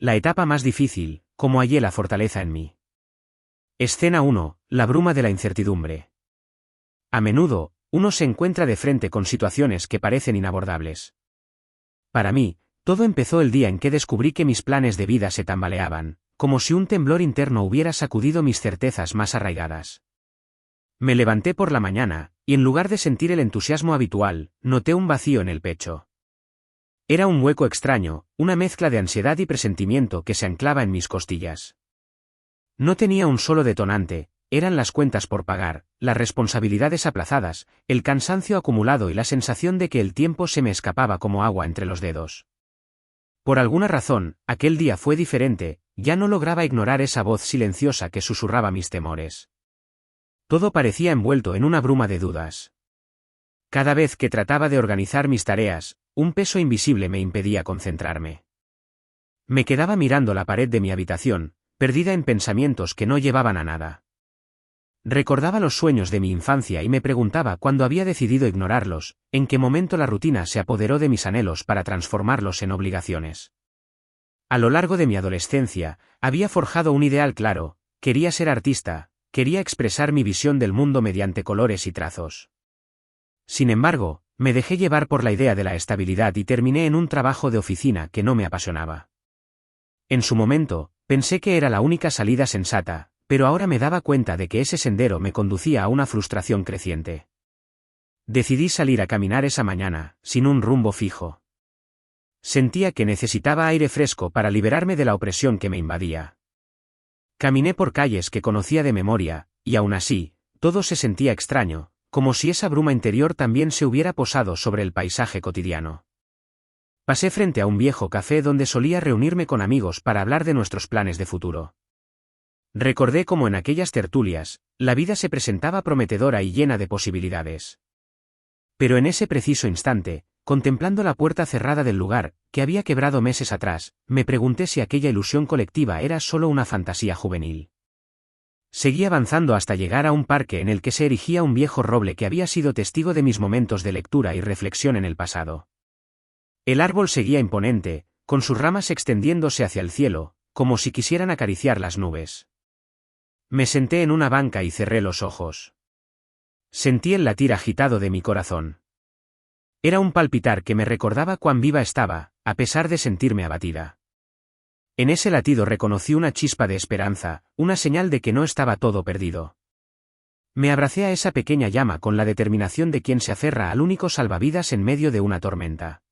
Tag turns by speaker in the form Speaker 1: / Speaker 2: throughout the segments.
Speaker 1: La etapa más difícil, cómo hallé la fortaleza en mí. Escena 1. La bruma de la incertidumbre. A menudo, uno se encuentra de frente con situaciones que parecen inabordables. Para mí, todo empezó el día en que descubrí que mis planes de vida se tambaleaban, como si un temblor interno hubiera sacudido mis certezas más arraigadas. Me levanté por la mañana, y en lugar de sentir el entusiasmo habitual, noté un vacío en el pecho. Era un hueco extraño, una mezcla de ansiedad y presentimiento que se anclaba en mis costillas. No tenía un solo detonante, eran las cuentas por pagar, las responsabilidades aplazadas, el cansancio acumulado y la sensación de que el tiempo se me escapaba como agua entre los dedos. Por alguna razón, aquel día fue diferente, ya no lograba ignorar esa voz silenciosa que susurraba mis temores. Todo parecía envuelto en una bruma de dudas. Cada vez que trataba de organizar mis tareas, un peso invisible me impedía concentrarme. Me quedaba mirando la pared de mi habitación, perdida en pensamientos que no llevaban a nada. Recordaba los sueños de mi infancia y me preguntaba cuándo había decidido ignorarlos, en qué momento la rutina se apoderó de mis anhelos para transformarlos en obligaciones. A lo largo de mi adolescencia, había forjado un ideal claro: quería ser artista, quería expresar mi visión del mundo mediante colores y trazos. Sin embargo, me dejé llevar por la idea de la estabilidad y terminé en un trabajo de oficina que no me apasionaba. En su momento, pensé que era la única salida sensata, pero ahora me daba cuenta de que ese sendero me conducía a una frustración creciente. Decidí salir a caminar esa mañana, sin un rumbo fijo. Sentía que necesitaba aire fresco para liberarme de la opresión que me invadía. Caminé por calles que conocía de memoria, y aún así, todo se sentía extraño, como si esa bruma interior también se hubiera posado sobre el paisaje cotidiano. Pasé frente a un viejo café donde solía reunirme con amigos para hablar de nuestros planes de futuro. Recordé cómo en aquellas tertulias, la vida se presentaba prometedora y llena de posibilidades. Pero en ese preciso instante, contemplando la puerta cerrada del lugar, que había quebrado meses atrás, me pregunté si aquella ilusión colectiva era solo una fantasía juvenil. Seguí avanzando hasta llegar a un parque en el que se erigía un viejo roble que había sido testigo de mis momentos de lectura y reflexión en el pasado. El árbol seguía imponente, con sus ramas extendiéndose hacia el cielo, como si quisieran acariciar las nubes. Me senté en una banca y cerré los ojos. Sentí el latir agitado de mi corazón. Era un palpitar que me recordaba cuán viva estaba, a pesar de sentirme abatida. En ese latido reconocí una chispa de esperanza, una señal de que no estaba todo perdido. Me abracé a esa pequeña llama con la determinación de quien se aferra al único salvavidas en medio de una tormenta.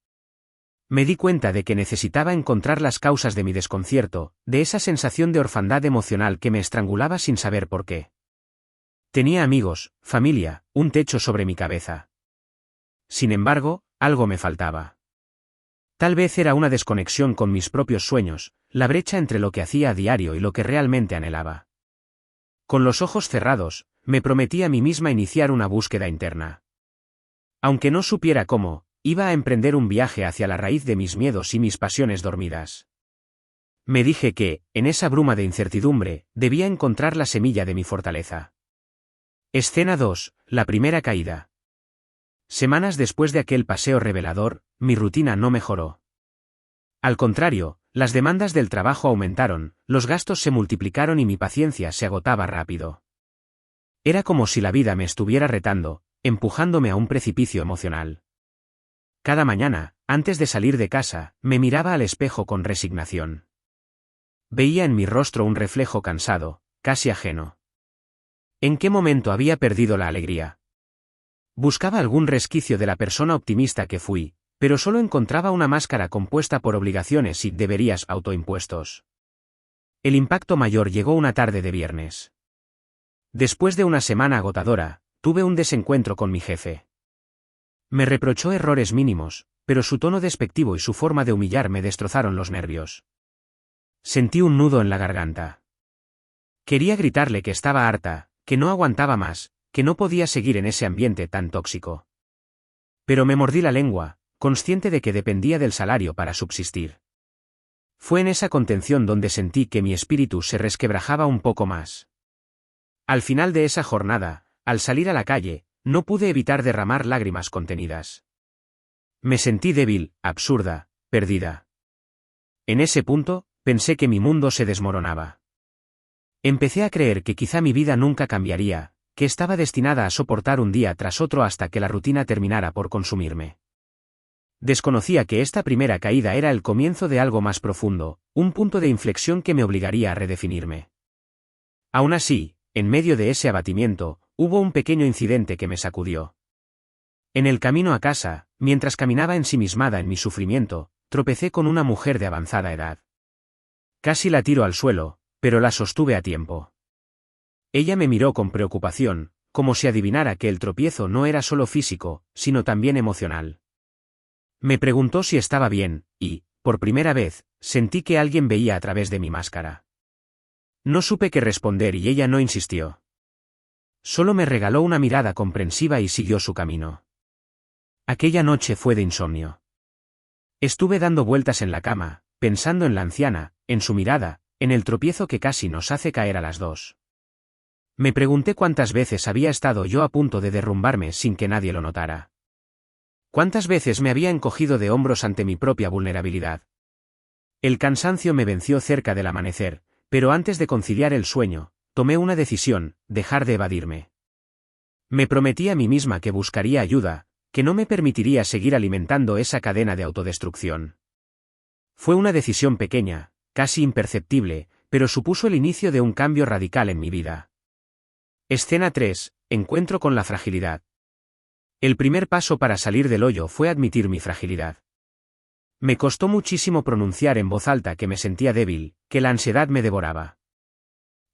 Speaker 1: Me di cuenta de que necesitaba encontrar las causas de mi desconcierto, de esa sensación de orfandad emocional que me estrangulaba sin saber por qué. Tenía amigos, familia, un techo sobre mi cabeza. Sin embargo, algo me faltaba. Tal vez era una desconexión con mis propios sueños, la brecha entre lo que hacía a diario y lo que realmente anhelaba. Con los ojos cerrados, me prometí a mí misma iniciar una búsqueda interna. Aunque no supiera cómo, iba a emprender un viaje hacia la raíz de mis miedos y mis pasiones dormidas. Me dije que, en esa bruma de incertidumbre, debía encontrar la semilla de mi fortaleza. Escena 2. La primera caída. Semanas después de aquel paseo revelador, mi rutina no mejoró. Al contrario, las demandas del trabajo aumentaron, los gastos se multiplicaron y mi paciencia se agotaba rápido. Era como si la vida me estuviera retando, empujándome a un precipicio emocional. Cada mañana, antes de salir de casa, me miraba al espejo con resignación. Veía en mi rostro un reflejo cansado, casi ajeno. ¿En qué momento había perdido la alegría? Buscaba algún resquicio de la persona optimista que fui, pero solo encontraba una máscara compuesta por obligaciones y deberías autoimpuestos. El impacto mayor llegó una tarde de viernes. Después de una semana agotadora, tuve un desencuentro con mi jefe. Me reprochó errores mínimos, pero su tono despectivo y su forma de humillar me destrozaron los nervios. Sentí un nudo en la garganta. Quería gritarle que estaba harta, que no aguantaba más, que no podía seguir en ese ambiente tan tóxico. Pero me mordí la lengua, consciente de que dependía del salario para subsistir. Fue en esa contención donde sentí que mi espíritu se resquebrajaba un poco más. Al final de esa jornada, al salir a la calle, no pude evitar derramar lágrimas contenidas. Me sentí débil, absurda, perdida. En ese punto, pensé que mi mundo se desmoronaba. Empecé a creer que quizá mi vida nunca cambiaría, que estaba destinada a soportar un día tras otro hasta que la rutina terminara por consumirme. Desconocía que esta primera caída era el comienzo de algo más profundo, un punto de inflexión que me obligaría a redefinirme. Aún así, en medio de ese abatimiento, hubo un pequeño incidente que me sacudió. En el camino a casa, mientras caminaba ensimismada en mi sufrimiento, tropecé con una mujer de avanzada edad. Casi la tiro al suelo, pero la sostuve a tiempo. Ella me miró con preocupación, como si adivinara que el tropiezo no era solo físico, sino también emocional. Me preguntó si estaba bien, y, por primera vez, sentí que alguien veía a través de mi máscara. No supe qué responder y ella no insistió. Solo me regaló una mirada comprensiva y siguió su camino. Aquella noche fue de insomnio. Estuve dando vueltas en la cama, pensando en la anciana, en su mirada, en el tropiezo que casi nos hace caer a las dos. Me pregunté cuántas veces había estado yo a punto de derrumbarme sin que nadie lo notara. ¿Cuántas veces me había encogido de hombros ante mi propia vulnerabilidad? El cansancio me venció cerca del amanecer, pero antes de conciliar el sueño, tomé una decisión: dejar de evadirme. Me prometí a mí misma que buscaría ayuda, que no me permitiría seguir alimentando esa cadena de autodestrucción. Fue una decisión pequeña, casi imperceptible, pero supuso el inicio de un cambio radical en mi vida. Escena 3. Encuentro con la fragilidad. El primer paso para salir del hoyo fue admitir mi fragilidad. Me costó muchísimo pronunciar en voz alta que me sentía débil, que la ansiedad me devoraba.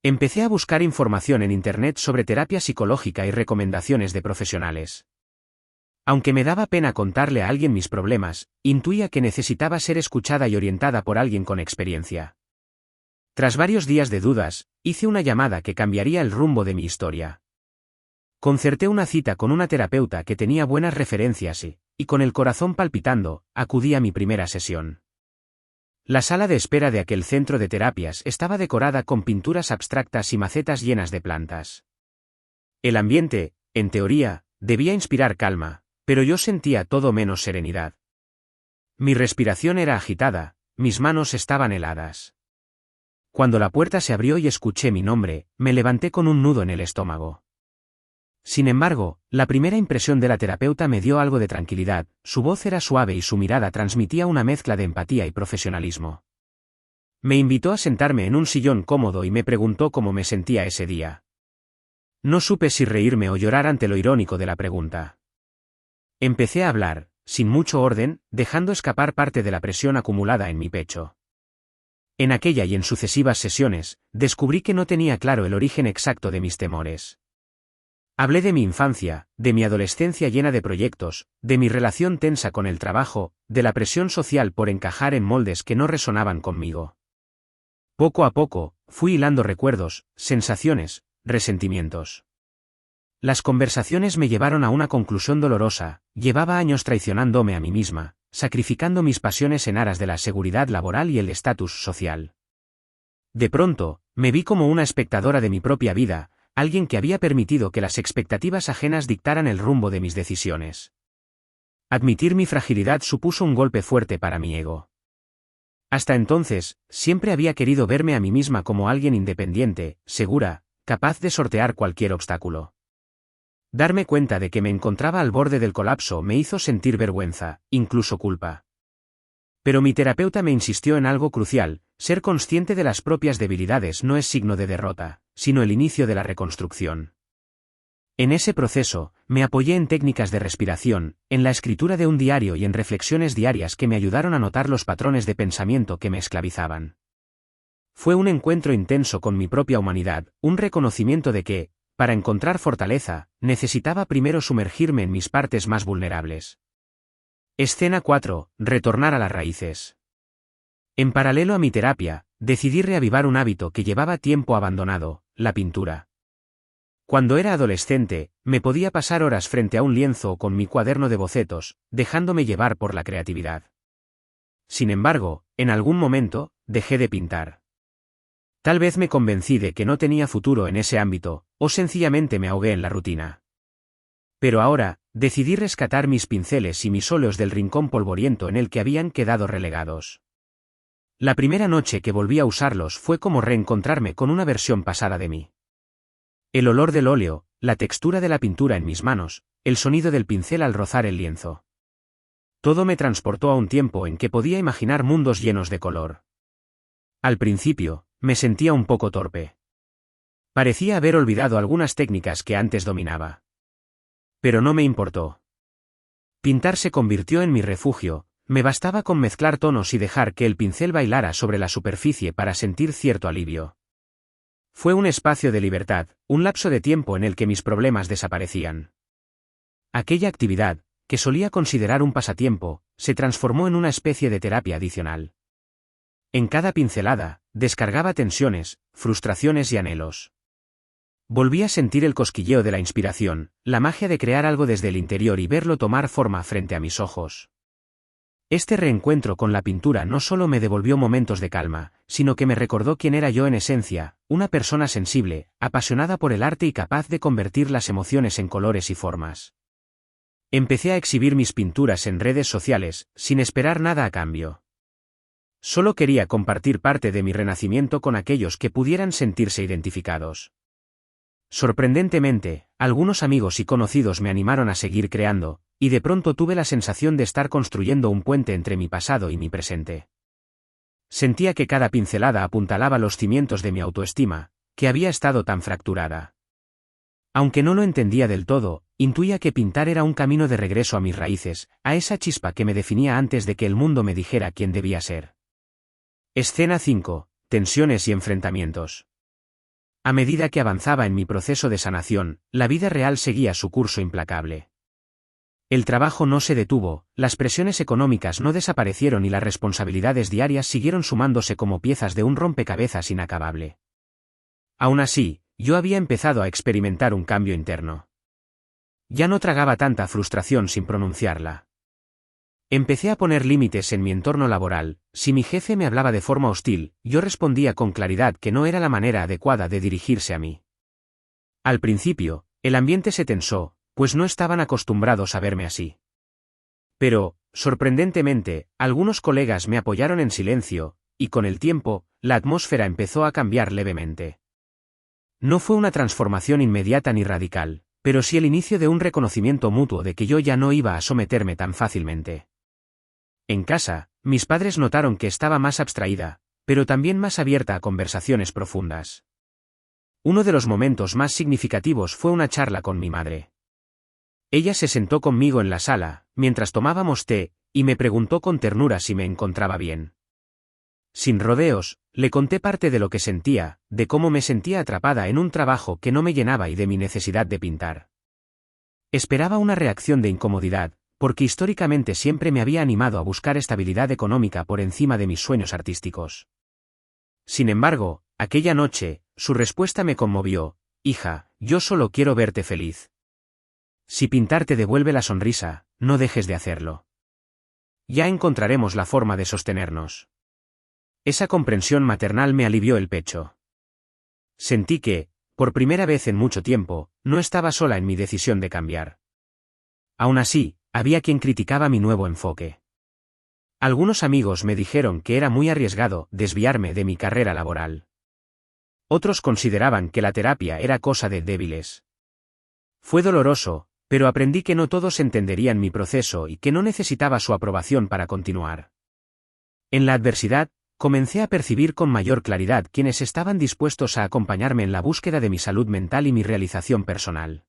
Speaker 1: Empecé a buscar información en Internet sobre terapia psicológica y recomendaciones de profesionales. Aunque me daba pena contarle a alguien mis problemas, intuía que necesitaba ser escuchada y orientada por alguien con experiencia. Tras varios días de dudas, hice una llamada que cambiaría el rumbo de mi historia. Concerté una cita con una terapeuta que tenía buenas referencias y con el corazón palpitando, acudí a mi primera sesión. La sala de espera de aquel centro de terapias estaba decorada con pinturas abstractas y macetas llenas de plantas. El ambiente, en teoría, debía inspirar calma, pero yo sentía todo menos serenidad. Mi respiración era agitada, mis manos estaban heladas. Cuando la puerta se abrió y escuché mi nombre, me levanté con un nudo en el estómago. Sin embargo, la primera impresión de la terapeuta me dio algo de tranquilidad, su voz era suave y su mirada transmitía una mezcla de empatía y profesionalismo. Me invitó a sentarme en un sillón cómodo y me preguntó cómo me sentía ese día. No supe si reírme o llorar ante lo irónico de la pregunta. Empecé a hablar, sin mucho orden, dejando escapar parte de la presión acumulada en mi pecho. En aquella y en sucesivas sesiones, descubrí que no tenía claro el origen exacto de mis temores. Hablé de mi infancia, de mi adolescencia llena de proyectos, de mi relación tensa con el trabajo, de la presión social por encajar en moldes que no resonaban conmigo. Poco a poco, fui hilando recuerdos, sensaciones, resentimientos. Las conversaciones me llevaron a una conclusión dolorosa: llevaba años traicionándome a mí misma, sacrificando mis pasiones en aras de la seguridad laboral y el estatus social. De pronto, me vi como una espectadora de mi propia vida, alguien que había permitido que las expectativas ajenas dictaran el rumbo de mis decisiones. Admitir mi fragilidad supuso un golpe fuerte para mi ego. Hasta entonces, siempre había querido verme a mí misma como alguien independiente, segura, capaz de sortear cualquier obstáculo. Darme cuenta de que me encontraba al borde del colapso me hizo sentir vergüenza, incluso culpa. Pero mi terapeuta me insistió en algo crucial: ser consciente de las propias debilidades no es signo de derrota, sino el inicio de la reconstrucción. En ese proceso, me apoyé en técnicas de respiración, en la escritura de un diario y en reflexiones diarias que me ayudaron a notar los patrones de pensamiento que me esclavizaban. Fue un encuentro intenso con mi propia humanidad, un reconocimiento de que, para encontrar fortaleza, necesitaba primero sumergirme en mis partes más vulnerables. Escena 4. Retornar a las raíces. En paralelo a mi terapia, decidí reavivar un hábito que llevaba tiempo abandonado: la pintura. Cuando era adolescente, me podía pasar horas frente a un lienzo o con mi cuaderno de bocetos, dejándome llevar por la creatividad. Sin embargo, en algún momento, dejé de pintar. Tal vez me convencí de que no tenía futuro en ese ámbito, o sencillamente me ahogué en la rutina. Pero ahora, decidí rescatar mis pinceles y mis óleos del rincón polvoriento en el que habían quedado relegados. La primera noche que volví a usarlos fue como reencontrarme con una versión pasada de mí. El olor del óleo, la textura de la pintura en mis manos, el sonido del pincel al rozar el lienzo. Todo me transportó a un tiempo en que podía imaginar mundos llenos de color. Al principio, me sentía un poco torpe. Parecía haber olvidado algunas técnicas que antes dominaba. Pero no me importó. Pintar se convirtió en mi refugio, me bastaba con mezclar tonos y dejar que el pincel bailara sobre la superficie para sentir cierto alivio. Fue un espacio de libertad, un lapso de tiempo en el que mis problemas desaparecían. Aquella actividad, que solía considerar un pasatiempo, se transformó en una especie de terapia adicional. En cada pincelada, descargaba tensiones, frustraciones y anhelos. Volví a sentir el cosquilleo de la inspiración, la magia de crear algo desde el interior y verlo tomar forma frente a mis ojos. Este reencuentro con la pintura no solo me devolvió momentos de calma, sino que me recordó quién era yo en esencia, una persona sensible, apasionada por el arte y capaz de convertir las emociones en colores y formas. Empecé a exhibir mis pinturas en redes sociales, sin esperar nada a cambio. Solo quería compartir parte de mi renacimiento con aquellos que pudieran sentirse identificados. Sorprendentemente, algunos amigos y conocidos me animaron a seguir creando, y de pronto tuve la sensación de estar construyendo un puente entre mi pasado y mi presente. Sentía que cada pincelada apuntalaba los cimientos de mi autoestima, que había estado tan fracturada. Aunque no lo entendía del todo, intuía que pintar era un camino de regreso a mis raíces, a esa chispa que me definía antes de que el mundo me dijera quién debía ser. Escena 5. Tensiones y enfrentamientos. A medida que avanzaba en mi proceso de sanación, la vida real seguía su curso implacable. El trabajo no se detuvo, las presiones económicas no desaparecieron y las responsabilidades diarias siguieron sumándose como piezas de un rompecabezas inacabable. Aún así, yo había empezado a experimentar un cambio interno. Ya no tragaba tanta frustración sin pronunciarla. Empecé a poner límites en mi entorno laboral. Si mi jefe me hablaba de forma hostil, yo respondía con claridad que no era la manera adecuada de dirigirse a mí. Al principio, el ambiente se tensó, pues no estaban acostumbrados a verme así. Pero, sorprendentemente, algunos colegas me apoyaron en silencio, y con el tiempo, la atmósfera empezó a cambiar levemente. No fue una transformación inmediata ni radical, pero sí el inicio de un reconocimiento mutuo de que yo ya no iba a someterme tan fácilmente. En casa, mis padres notaron que estaba más abstraída, pero también más abierta a conversaciones profundas. Uno de los momentos más significativos fue una charla con mi madre. Ella se sentó conmigo en la sala, mientras tomábamos té, y me preguntó con ternura si me encontraba bien. Sin rodeos, le conté parte de lo que sentía, de cómo me sentía atrapada en un trabajo que no me llenaba y de mi necesidad de pintar. Esperaba una reacción de incomodidad, porque históricamente siempre me había animado a buscar estabilidad económica por encima de mis sueños artísticos. Sin embargo, aquella noche, su respuesta me conmovió: hija, yo solo quiero verte feliz. Si pintar te devuelve la sonrisa, no dejes de hacerlo. Ya encontraremos la forma de sostenernos. Esa comprensión maternal me alivió el pecho. Sentí que, por primera vez en mucho tiempo, no estaba sola en mi decisión de cambiar. Aún así, había quien criticaba mi nuevo enfoque. Algunos amigos me dijeron que era muy arriesgado desviarme de mi carrera laboral. Otros consideraban que la terapia era cosa de débiles. Fue doloroso, pero aprendí que no todos entenderían mi proceso y que no necesitaba su aprobación para continuar. En la adversidad, comencé a percibir con mayor claridad quienes estaban dispuestos a acompañarme en la búsqueda de mi salud mental y mi realización personal.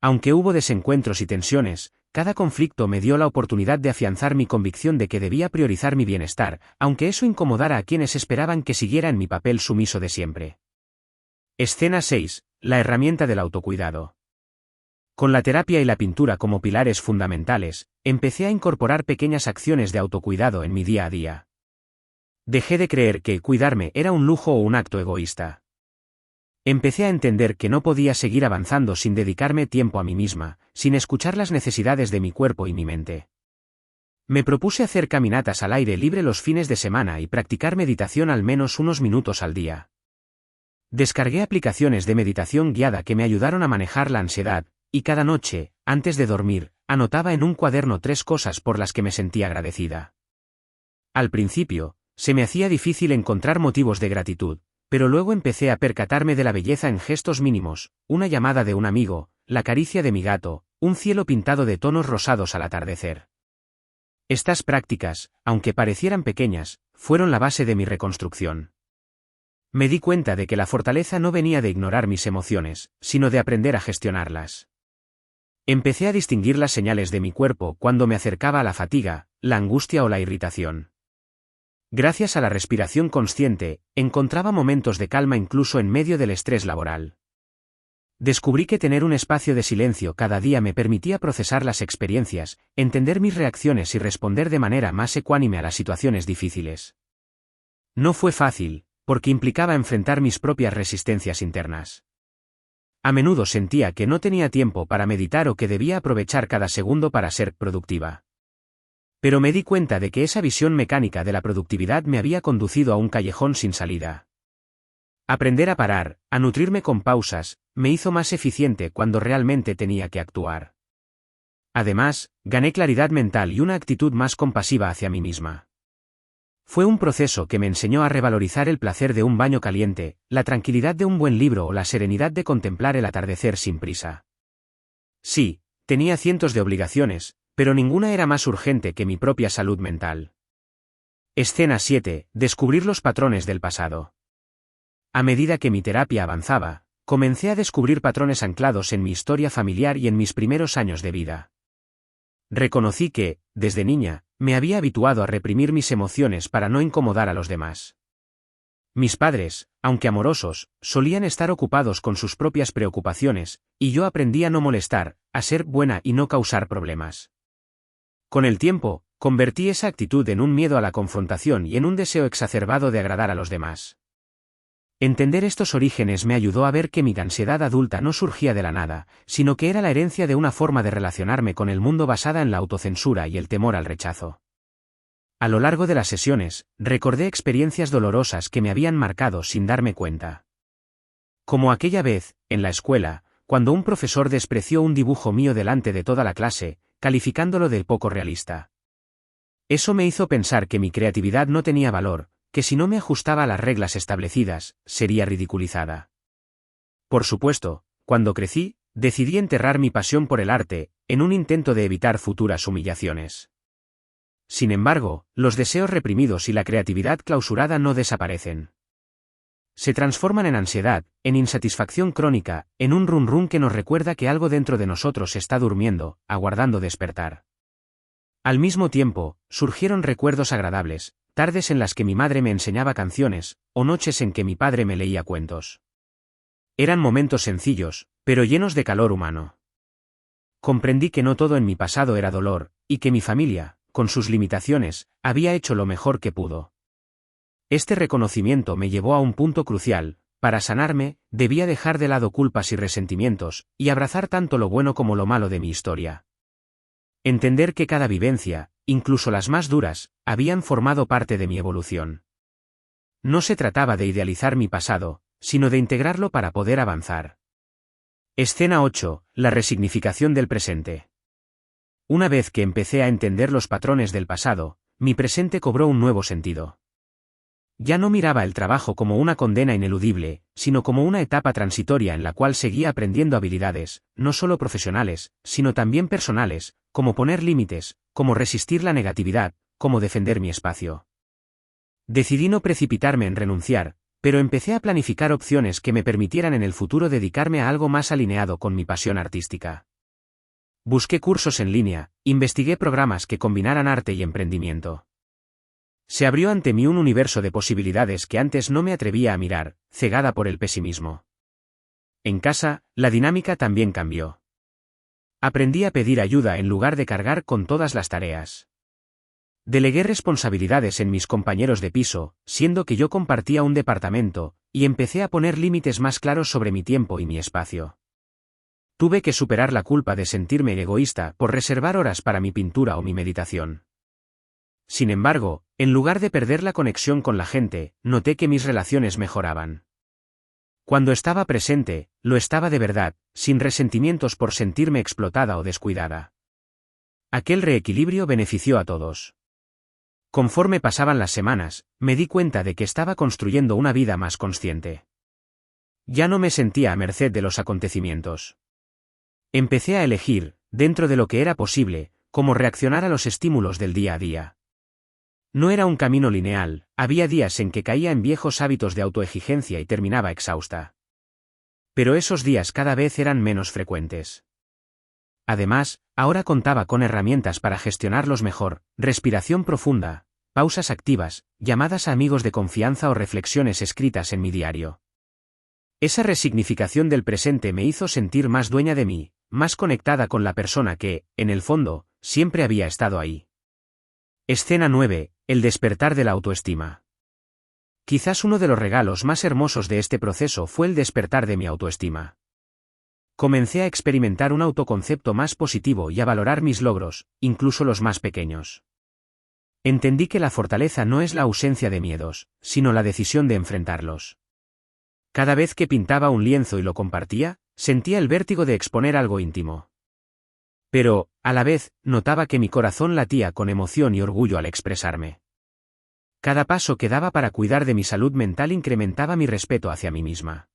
Speaker 1: Aunque hubo desencuentros y tensiones, cada conflicto me dio la oportunidad de afianzar mi convicción de que debía priorizar mi bienestar, aunque eso incomodara a quienes esperaban que siguiera en mi papel sumiso de siempre. Escena 6. La herramienta del autocuidado. Con la terapia y la pintura como pilares fundamentales, empecé a incorporar pequeñas acciones de autocuidado en mi día a día. Dejé de creer que cuidarme era un lujo o un acto egoísta. Empecé a entender que no podía seguir avanzando sin dedicarme tiempo a mí misma, sin escuchar las necesidades de mi cuerpo y mi mente. Me propuse hacer caminatas al aire libre los fines de semana y practicar meditación al menos unos minutos al día. Descargué aplicaciones de meditación guiada que me ayudaron a manejar la ansiedad, y cada noche, antes de dormir, anotaba en un cuaderno 3 cosas por las que me sentía agradecida. Al principio, se me hacía difícil encontrar motivos de gratitud, pero luego empecé a percatarme de la belleza en gestos mínimos, una llamada de un amigo, la caricia de mi gato, un cielo pintado de tonos rosados al atardecer. Estas prácticas, aunque parecieran pequeñas, fueron la base de mi reconstrucción. Me di cuenta de que la fortaleza no venía de ignorar mis emociones, sino de aprender a gestionarlas. Empecé a distinguir las señales de mi cuerpo cuando me acercaba a la fatiga, la angustia o la irritación. Gracias a la respiración consciente, encontraba momentos de calma incluso en medio del estrés laboral. Descubrí que tener un espacio de silencio cada día me permitía procesar las experiencias, entender mis reacciones y responder de manera más ecuánime a las situaciones difíciles. No fue fácil, porque implicaba enfrentar mis propias resistencias internas. A menudo sentía que no tenía tiempo para meditar o que debía aprovechar cada segundo para ser productiva. Pero me di cuenta de que esa visión mecánica de la productividad me había conducido a un callejón sin salida. Aprender a parar, a nutrirme con pausas, me hizo más eficiente cuando realmente tenía que actuar. Además, gané claridad mental y una actitud más compasiva hacia mí misma. Fue un proceso que me enseñó a revalorizar el placer de un baño caliente, la tranquilidad de un buen libro o la serenidad de contemplar el atardecer sin prisa. Sí, tenía cientos de obligaciones, pero ninguna era más urgente que mi propia salud mental. Escena 7. Descubrir los patrones del pasado. A medida que mi terapia avanzaba, comencé a descubrir patrones anclados en mi historia familiar y en mis primeros años de vida. Reconocí que, desde niña, me había habituado a reprimir mis emociones para no incomodar a los demás. Mis padres, aunque amorosos, solían estar ocupados con sus propias preocupaciones, y yo aprendí a no molestar, a ser buena y no causar problemas. Con el tiempo, convertí esa actitud en un miedo a la confrontación y en un deseo exacerbado de agradar a los demás. Entender estos orígenes me ayudó a ver que mi ansiedad adulta no surgía de la nada, sino que era la herencia de una forma de relacionarme con el mundo basada en la autocensura y el temor al rechazo. A lo largo de las sesiones, recordé experiencias dolorosas que me habían marcado sin darme cuenta. Como aquella vez, en la escuela, cuando un profesor despreció un dibujo mío delante de toda la clase, calificándolo de poco realista. Eso me hizo pensar que mi creatividad no tenía valor, que si no me ajustaba a las reglas establecidas, sería ridiculizada. Por supuesto, cuando crecí, decidí enterrar mi pasión por el arte, en un intento de evitar futuras humillaciones. Sin embargo, los deseos reprimidos y la creatividad clausurada no desaparecen. Se transforman en ansiedad, en insatisfacción crónica, en un run run que nos recuerda que algo dentro de nosotros está durmiendo, aguardando despertar. Al mismo tiempo, surgieron recuerdos agradables, tardes en las que mi madre me enseñaba canciones, o noches en que mi padre me leía cuentos. Eran momentos sencillos, pero llenos de calor humano. Comprendí que no todo en mi pasado era dolor, y que mi familia, con sus limitaciones, había hecho lo mejor que pudo. Este reconocimiento me llevó a un punto crucial: para sanarme, debía dejar de lado culpas y resentimientos, y abrazar tanto lo bueno como lo malo de mi historia. Entender que cada vivencia, incluso las más duras, habían formado parte de mi evolución. No se trataba de idealizar mi pasado, sino de integrarlo para poder avanzar. Escena 8. La resignificación del presente. Una vez que empecé a entender los patrones del pasado, mi presente cobró un nuevo sentido. Ya no miraba el trabajo como una condena ineludible, sino como una etapa transitoria en la cual seguía aprendiendo habilidades, no solo profesionales, sino también personales, como poner límites, cómo resistir la negatividad, cómo defender mi espacio. Decidí no precipitarme en renunciar, pero empecé a planificar opciones que me permitieran en el futuro dedicarme a algo más alineado con mi pasión artística. Busqué cursos en línea, investigué programas que combinaran arte y emprendimiento. Se abrió ante mí un universo de posibilidades que antes no me atrevía a mirar, cegada por el pesimismo. En casa, la dinámica también cambió. Aprendí a pedir ayuda en lugar de cargar con todas las tareas. Delegué responsabilidades en mis compañeros de piso, siendo que yo compartía un departamento, y empecé a poner límites más claros sobre mi tiempo y mi espacio. Tuve que superar la culpa de sentirme egoísta por reservar horas para mi pintura o mi meditación. Sin embargo, en lugar de perder la conexión con la gente, noté que mis relaciones mejoraban. Cuando estaba presente, lo estaba de verdad, sin resentimientos por sentirme explotada o descuidada. Aquel reequilibrio benefició a todos. Conforme pasaban las semanas, me di cuenta de que estaba construyendo una vida más consciente. Ya no me sentía a merced de los acontecimientos. Empecé a elegir, dentro de lo que era posible, cómo reaccionar a los estímulos del día a día. No era un camino lineal, había días en que caía en viejos hábitos de autoexigencia y terminaba exhausta. Pero esos días cada vez eran menos frecuentes. Además, ahora contaba con herramientas para gestionarlos mejor: respiración profunda, pausas activas, llamadas a amigos de confianza o reflexiones escritas en mi diario. Esa resignificación del presente me hizo sentir más dueña de mí, más conectada con la persona que, en el fondo, siempre había estado ahí. Escena 9. El despertar de la autoestima. Quizás uno de los regalos más hermosos de este proceso fue el despertar de mi autoestima. Comencé a experimentar un autoconcepto más positivo y a valorar mis logros, incluso los más pequeños. Entendí que la fortaleza no es la ausencia de miedos, sino la decisión de enfrentarlos. Cada vez que pintaba un lienzo y lo compartía, sentía el vértigo de exponer algo íntimo. Pero, a la vez, notaba que mi corazón latía con emoción y orgullo al expresarme. Cada paso que daba para cuidar de mi salud mental incrementaba mi respeto hacia mí misma.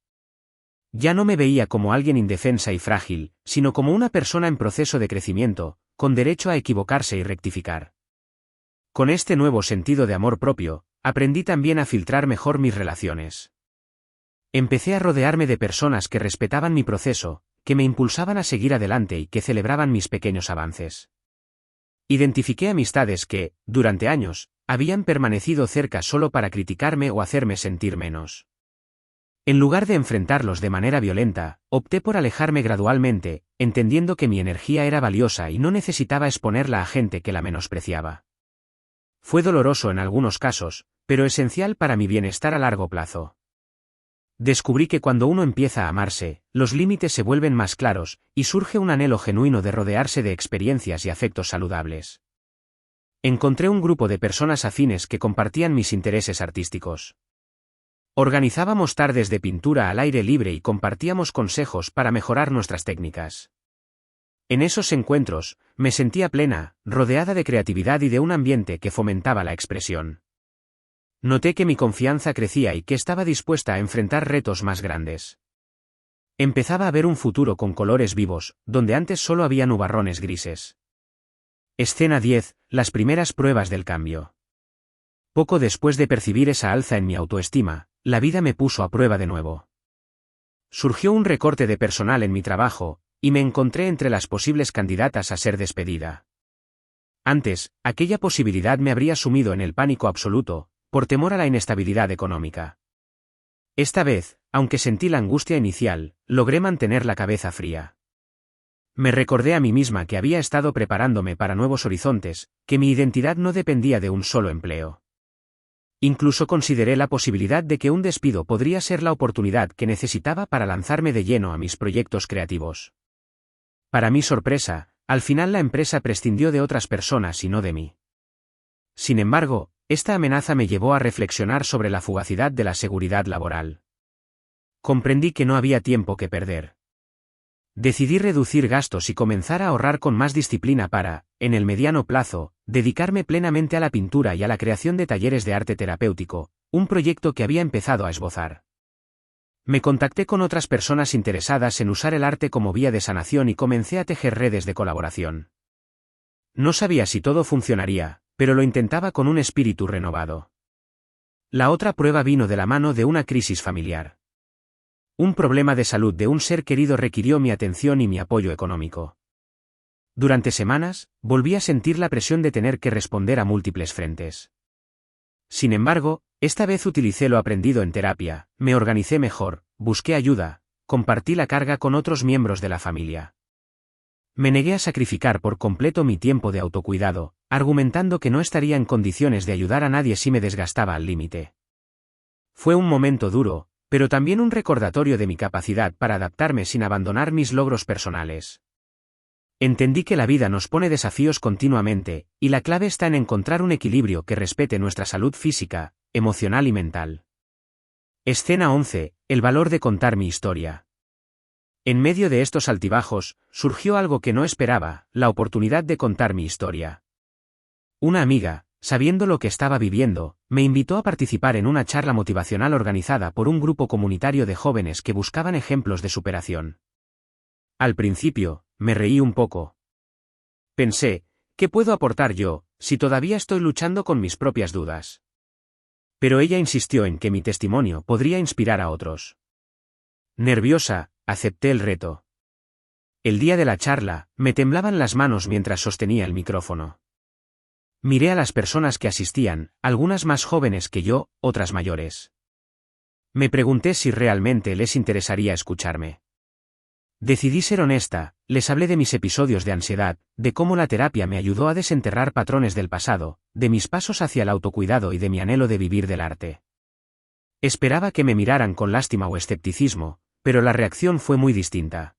Speaker 1: Ya no me veía como alguien indefensa y frágil, sino como una persona en proceso de crecimiento, con derecho a equivocarse y rectificar. Con este nuevo sentido de amor propio, aprendí también a filtrar mejor mis relaciones. Empecé a rodearme de personas que respetaban mi proceso, que me impulsaban a seguir adelante y que celebraban mis pequeños avances. Identifiqué amistades que, durante años, habían permanecido cerca solo para criticarme o hacerme sentir menos. En lugar de enfrentarlos de manera violenta, opté por alejarme gradualmente, entendiendo que mi energía era valiosa y no necesitaba exponerla a gente que la menospreciaba. Fue doloroso en algunos casos, pero esencial para mi bienestar a largo plazo. Descubrí que cuando uno empieza a amarse, los límites se vuelven más claros, y surge un anhelo genuino de rodearse de experiencias y afectos saludables. Encontré un grupo de personas afines que compartían mis intereses artísticos. Organizábamos tardes de pintura al aire libre y compartíamos consejos para mejorar nuestras técnicas. En esos encuentros, me sentía plena, rodeada de creatividad y de un ambiente que fomentaba la expresión. Noté que mi confianza crecía y que estaba dispuesta a enfrentar retos más grandes. Empezaba a ver un futuro con colores vivos, donde antes solo había nubarrones grises. Escena 10. Las primeras pruebas del cambio. Poco después de percibir esa alza en mi autoestima, la vida me puso a prueba de nuevo. Surgió un recorte de personal en mi trabajo, y me encontré entre las posibles candidatas a ser despedida. Antes, aquella posibilidad me habría sumido en el pánico absoluto, por temor a la inestabilidad económica. Esta vez, aunque sentí la angustia inicial, logré mantener la cabeza fría. Me recordé a mí misma que había estado preparándome para nuevos horizontes, que mi identidad no dependía de un solo empleo. Incluso consideré la posibilidad de que un despido podría ser la oportunidad que necesitaba para lanzarme de lleno a mis proyectos creativos. Para mi sorpresa, al final la empresa prescindió de otras personas y no de mí. Sin embargo, esta amenaza me llevó a reflexionar sobre la fugacidad de la seguridad laboral. Comprendí que no había tiempo que perder. Decidí reducir gastos y comenzar a ahorrar con más disciplina para, en el mediano plazo, dedicarme plenamente a la pintura y a la creación de talleres de arte terapéutico, un proyecto que había empezado a esbozar. Me contacté con otras personas interesadas en usar el arte como vía de sanación y comencé a tejer redes de colaboración. No sabía si todo funcionaría, pero lo intentaba con un espíritu renovado. La otra prueba vino de la mano de una crisis familiar. Un problema de salud de un ser querido requirió mi atención y mi apoyo económico. Durante semanas, volví a sentir la presión de tener que responder a múltiples frentes. Sin embargo, esta vez utilicé lo aprendido en terapia, me organicé mejor, busqué ayuda, compartí la carga con otros miembros de la familia. Me negué a sacrificar por completo mi tiempo de autocuidado, argumentando que no estaría en condiciones de ayudar a nadie si me desgastaba al límite. Fue un momento duro, pero también un recordatorio de mi capacidad para adaptarme sin abandonar mis logros personales. Entendí que la vida nos pone desafíos continuamente, y la clave está en encontrar un equilibrio que respete nuestra salud física, emocional y mental. Escena 11. El valor de contar mi historia. En medio de estos altibajos, surgió algo que no esperaba, la oportunidad de contar mi historia. Una amiga, sabiendo lo que estaba viviendo, me invitó a participar en una charla motivacional organizada por un grupo comunitario de jóvenes que buscaban ejemplos de superación. Al principio, me reí un poco. Pensé, ¿qué puedo aportar yo, si todavía estoy luchando con mis propias dudas? Pero ella insistió en que mi testimonio podría inspirar a otros. Nerviosa, acepté el reto. El día de la charla, me temblaban las manos mientras sostenía el micrófono. Miré a las personas que asistían, algunas más jóvenes que yo, otras mayores. Me pregunté si realmente les interesaría escucharme. Decidí ser honesta, les hablé de mis episodios de ansiedad, de cómo la terapia me ayudó a desenterrar patrones del pasado, de mis pasos hacia el autocuidado y de mi anhelo de vivir del arte. Esperaba que me miraran con lástima o escepticismo, pero la reacción fue muy distinta.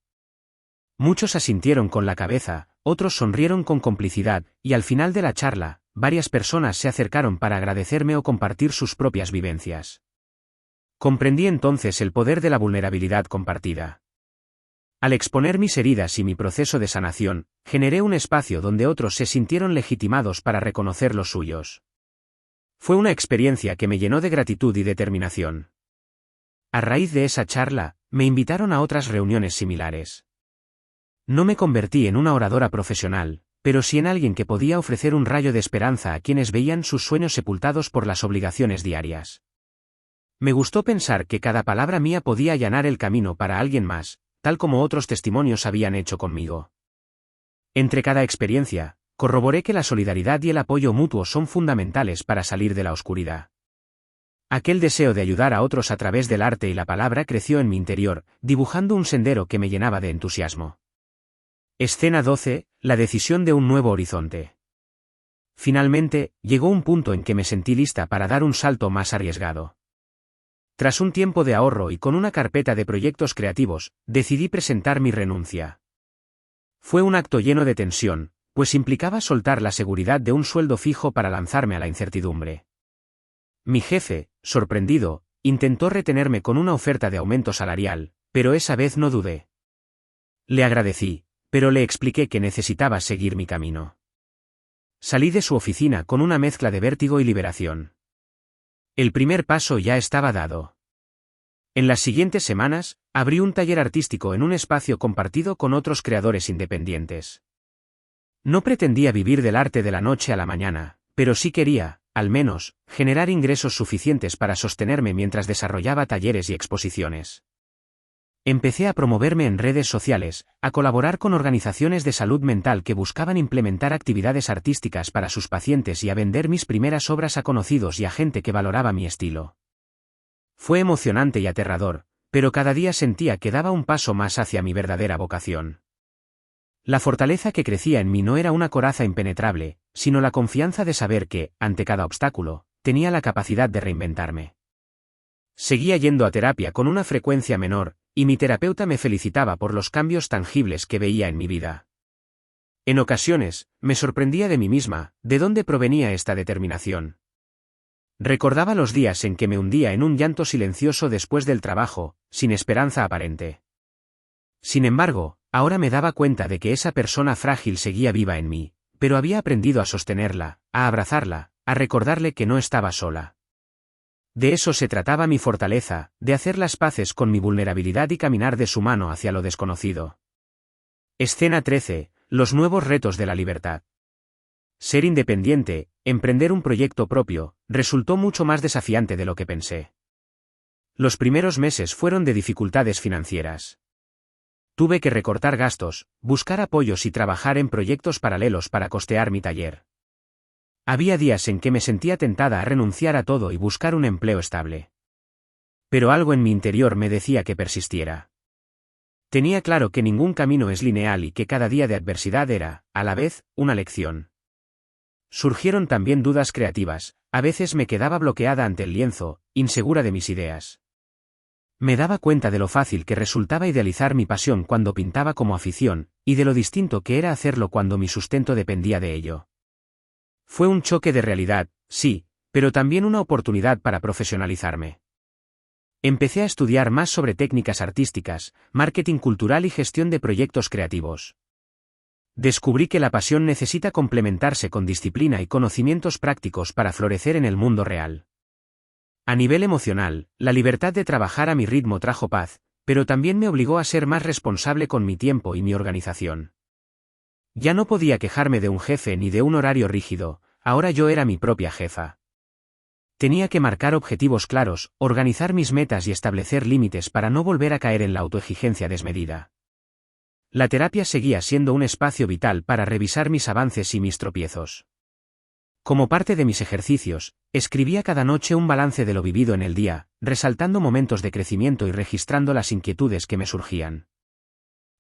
Speaker 1: Muchos asintieron con la cabeza, otros sonrieron con complicidad, y al final de la charla, varias personas se acercaron para agradecerme o compartir sus propias vivencias. Comprendí entonces el poder de la vulnerabilidad compartida. Al exponer mis heridas y mi proceso de sanación, generé un espacio donde otros se sintieron legitimados para reconocer los suyos. Fue una experiencia que me llenó de gratitud y determinación. A raíz de esa charla, me invitaron a otras reuniones similares. No me convertí en una oradora profesional, pero sí en alguien que podía ofrecer un rayo de esperanza a quienes veían sus sueños sepultados por las obligaciones diarias. Me gustó pensar que cada palabra mía podía allanar el camino para alguien más, tal como otros testimonios habían hecho conmigo. Entre cada experiencia, corroboré que la solidaridad y el apoyo mutuo son fundamentales para salir de la oscuridad. Aquel deseo de ayudar a otros a través del arte y la palabra creció en mi interior, dibujando un sendero que me llenaba de entusiasmo. Escena 12, la decisión de un nuevo horizonte. Finalmente, llegó un punto en que me sentí lista para dar un salto más arriesgado. Tras un tiempo de ahorro y con una carpeta de proyectos creativos, decidí presentar mi renuncia. Fue un acto lleno de tensión, pues implicaba soltar la seguridad de un sueldo fijo para lanzarme a la incertidumbre. Mi jefe, sorprendido, intentó retenerme con una oferta de aumento salarial, pero esa vez no dudé. Le agradecí, pero le expliqué que necesitaba seguir mi camino. Salí de su oficina con una mezcla de vértigo y liberación. El primer paso ya estaba dado. En las siguientes semanas, abrí un taller artístico en un espacio compartido con otros creadores independientes. No pretendía vivir del arte de la noche a la mañana, pero sí quería, al menos, generar ingresos suficientes para sostenerme mientras desarrollaba talleres y exposiciones. Empecé a promoverme en redes sociales, a colaborar con organizaciones de salud mental que buscaban implementar actividades artísticas para sus pacientes y a vender mis primeras obras a conocidos y a gente que valoraba mi estilo. Fue emocionante y aterrador, pero cada día sentía que daba un paso más hacia mi verdadera vocación. La fortaleza que crecía en mí no era una coraza impenetrable, sino la confianza de saber que, ante cada obstáculo, tenía la capacidad de reinventarme. Seguía yendo a terapia con una frecuencia menor, y mi terapeuta me felicitaba por los cambios tangibles que veía en mi vida. En ocasiones, me sorprendía de mí misma, de dónde provenía esta determinación. Recordaba los días en que me hundía en un llanto silencioso después del trabajo, sin esperanza aparente. Sin embargo, ahora me daba cuenta de que esa persona frágil seguía viva en mí, pero había aprendido a sostenerla, a abrazarla, a recordarle que no estaba sola. De eso se trataba mi fortaleza, de hacer las paces con mi vulnerabilidad y caminar de su mano hacia lo desconocido. Escena 13, los nuevos retos de la libertad. Ser independiente, emprender un proyecto propio, resultó mucho más desafiante de lo que pensé. Los primeros meses fueron de dificultades financieras. Tuve que recortar gastos, buscar apoyos y trabajar en proyectos paralelos para costear mi taller. Había días en que me sentía tentada a renunciar a todo y buscar un empleo estable. Pero algo en mi interior me decía que persistiera. Tenía claro que ningún camino es lineal y que cada día de adversidad era, a la vez, una lección. Surgieron también dudas creativas, a veces me quedaba bloqueada ante el lienzo, insegura de mis ideas. Me daba cuenta de lo fácil que resultaba idealizar mi pasión cuando pintaba como afición, y de lo distinto que era hacerlo cuando mi sustento dependía de ello. Fue un choque de realidad, sí, pero también una oportunidad para profesionalizarme. Empecé a estudiar más sobre técnicas artísticas, marketing cultural y gestión de proyectos creativos. Descubrí que la pasión necesita complementarse con disciplina y conocimientos prácticos para florecer en el mundo real. A nivel emocional, la libertad de trabajar a mi ritmo trajo paz, pero también me obligó a ser más responsable con mi tiempo y mi organización. Ya no podía quejarme de un jefe ni de un horario rígido, ahora yo era mi propia jefa. Tenía que marcar objetivos claros, organizar mis metas y establecer límites para no volver a caer en la autoexigencia desmedida. La terapia seguía siendo un espacio vital para revisar mis avances y mis tropiezos. Como parte de mis ejercicios, escribía cada noche un balance de lo vivido en el día, resaltando momentos de crecimiento y registrando las inquietudes que me surgían.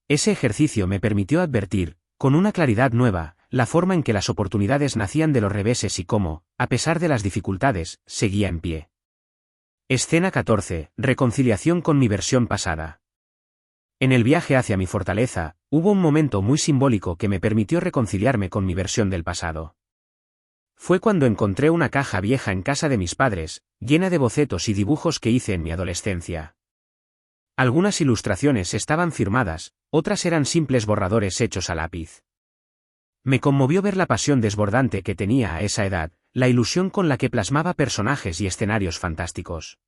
Speaker 1: Ese ejercicio me permitió advertir, con una claridad nueva, la forma en que las oportunidades nacían de los reveses y cómo, a pesar de las dificultades, seguía en pie. Escena 14. Reconciliación con mi versión pasada. En el viaje hacia mi fortaleza, hubo un momento muy simbólico que me permitió reconciliarme con mi versión del pasado. Fue cuando encontré una caja vieja en casa de mis padres, llena de bocetos y dibujos que hice en mi adolescencia. Algunas ilustraciones estaban firmadas, otras eran simples borradores hechos a lápiz. Me conmovió ver la pasión desbordante que tenía a esa edad, la ilusión con la que plasmaba personajes y escenarios fantásticos.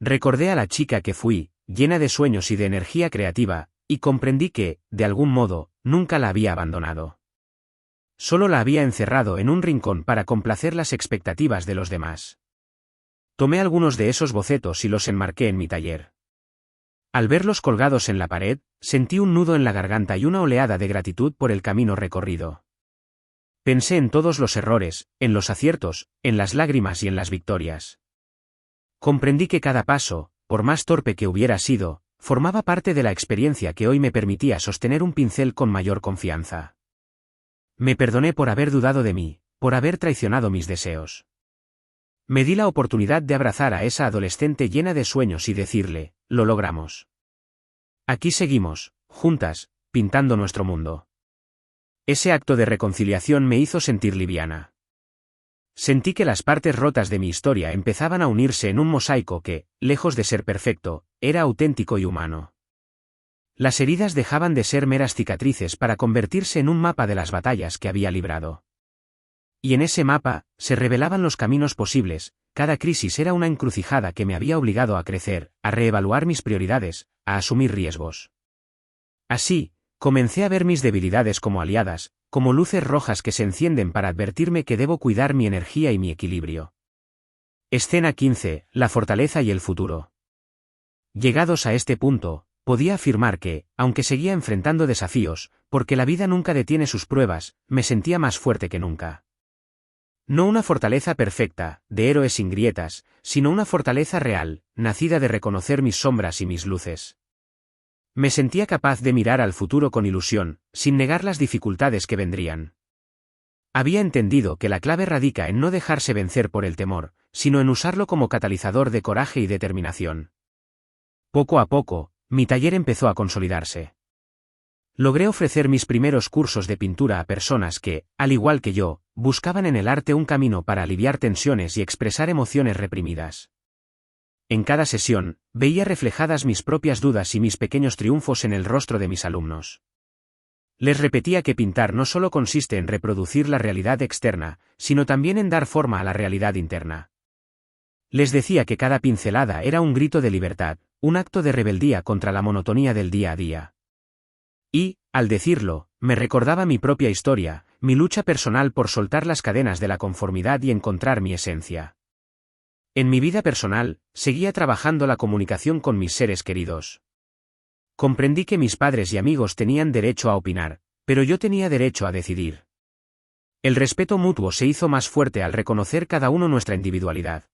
Speaker 1: Recordé a la chica que fui, llena de sueños y de energía creativa, y comprendí que, de algún modo, nunca la había abandonado. Solo la había encerrado en un rincón para complacer las expectativas de los demás. Tomé algunos de esos bocetos y los enmarqué en mi taller. Al verlos colgados en la pared, sentí un nudo en la garganta y una oleada de gratitud por el camino recorrido. Pensé en todos los errores, en los aciertos, en las lágrimas y en las victorias. Comprendí que cada paso, por más torpe que hubiera sido, formaba parte de la experiencia que hoy me permitía sostener un pincel con mayor confianza. Me perdoné por haber dudado de mí, por haber traicionado mis deseos. Me di la oportunidad de abrazar a esa adolescente llena de sueños y decirle, lo logramos. Aquí seguimos, juntas, pintando nuestro mundo. Ese acto de reconciliación me hizo sentir liviana. Sentí que las partes rotas de mi historia empezaban a unirse en un mosaico que, lejos de ser perfecto, era auténtico y humano. Las heridas dejaban de ser meras cicatrices para convertirse en un mapa de las batallas que había librado. Y en ese mapa, se revelaban los caminos posibles, cada crisis era una encrucijada que me había obligado a crecer, a reevaluar mis prioridades, a asumir riesgos. Así, comencé a ver mis debilidades como aliadas, como luces rojas que se encienden para advertirme que debo cuidar mi energía y mi equilibrio. Escena 15. La fortaleza y el futuro. Llegados a este punto, podía afirmar que, aunque seguía enfrentando desafíos, porque la vida nunca detiene sus pruebas, me sentía más fuerte que nunca. No una fortaleza perfecta, de héroe sin grietas, sino una fortaleza real, nacida de reconocer mis sombras y mis luces. Me sentía capaz de mirar al futuro con ilusión, sin negar las dificultades que vendrían. Había entendido que la clave radica en no dejarse vencer por el temor, sino en usarlo como catalizador de coraje y determinación. Poco a poco, mi taller empezó a consolidarse. Logré ofrecer mis primeros cursos de pintura a personas que, al igual que yo, buscaban en el arte un camino para aliviar tensiones y expresar emociones reprimidas. En cada sesión, veía reflejadas mis propias dudas y mis pequeños triunfos en el rostro de mis alumnos. Les repetía que pintar no solo consiste en reproducir la realidad externa, sino también en dar forma a la realidad interna. Les decía que cada pincelada era un grito de libertad, un acto de rebeldía contra la monotonía del día a día. Y, al decirlo, me recordaba mi propia historia, mi lucha personal por soltar las cadenas de la conformidad y encontrar mi esencia. En mi vida personal, seguía trabajando la comunicación con mis seres queridos. Comprendí que mis padres y amigos tenían derecho a opinar, pero yo tenía derecho a decidir. El respeto mutuo se hizo más fuerte al reconocer cada uno nuestra individualidad.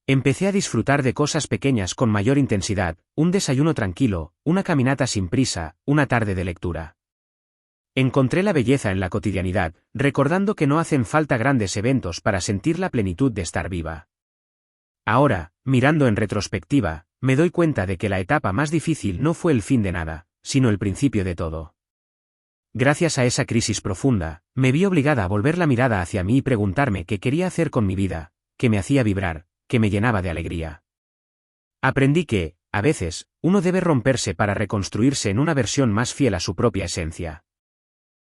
Speaker 1: Empecé a disfrutar de cosas pequeñas con mayor intensidad, un desayuno tranquilo, una caminata sin prisa, una tarde de lectura. Encontré la belleza en la cotidianidad, recordando que no hacen falta grandes eventos para sentir la plenitud de estar viva. Ahora, mirando en retrospectiva, me doy cuenta de que la etapa más difícil no fue el fin de nada, sino el principio de todo. Gracias a esa crisis profunda, me vi obligada a volver la mirada hacia mí y preguntarme qué quería hacer con mi vida, qué me hacía vibrar, qué me llenaba de alegría. Aprendí que, a veces, uno debe romperse para reconstruirse en una versión más fiel a su propia esencia.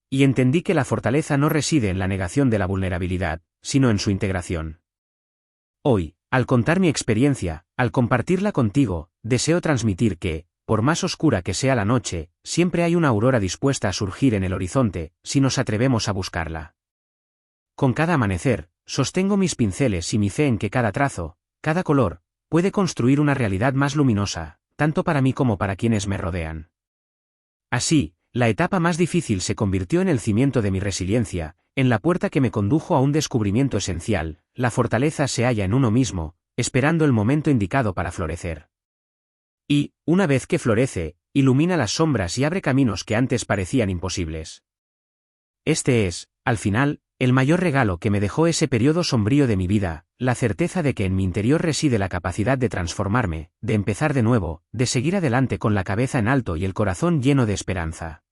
Speaker 1: y entendí que la fortaleza no reside en la negación de la vulnerabilidad, sino en su integración. Hoy, al contar mi experiencia, al compartirla contigo, deseo transmitir que, por más oscura que sea la noche, siempre hay una aurora dispuesta a surgir en el horizonte, si nos atrevemos a buscarla. Con cada amanecer, sostengo mis pinceles y mi fe en que cada trazo, cada color, puede construir una realidad más luminosa, tanto para mí como para quienes me rodean. Así, la etapa más difícil se convirtió en el cimiento de mi resiliencia, en la puerta que me condujo a un descubrimiento esencial: la fortaleza se halla en uno mismo, esperando el momento indicado para florecer. Y, una vez que florece, ilumina las sombras y abre caminos que antes parecían imposibles. Este es, al final, el mayor regalo que me dejó ese periodo sombrío de mi vida, la certeza de que en mi interior reside la capacidad de transformarme, de empezar de nuevo, de seguir adelante con la cabeza en alto y el corazón lleno de esperanza.